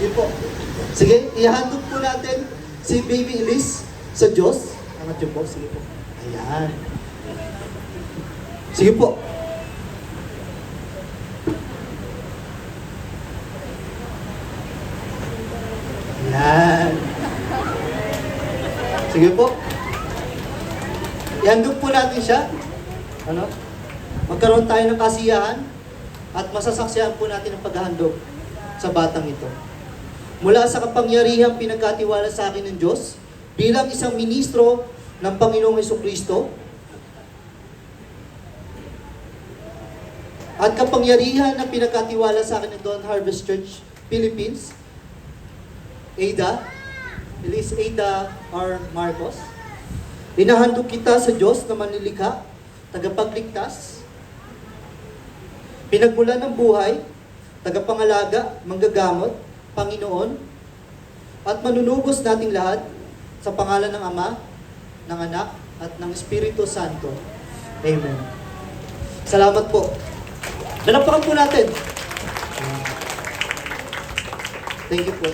Sige po. Sige, ihandog po natin si Baby Elise sa Diyos. Angat yun po. Sige po. Ayan. Sige po. Ayan. Sige po. Ihandog po natin siya. Ano? Magkaroon tayo ng kasiyahan at masasaksihan po natin ang paghahandog sa batang ito. Mula sa kapangyarihang pinagkatiwala sa akin ng Diyos, bilang isang ministro ng Panginoong Hesukristo, at kapangyarihan na pinagkatiwala sa akin ng Dawn Harvest Church Philippines, Ada, Elise Ada R. Marcos, inahandog kita sa Diyos na manlilikha, tagapagligtas, pinagmulan ng buhay, tagapangalaga, manggagamot, Panginoon, at manunugos nating lahat sa pangalan ng Ama, ng Anak, at ng Espiritu Santo. Amen. Salamat po. Dalapakan po natin. Thank you po.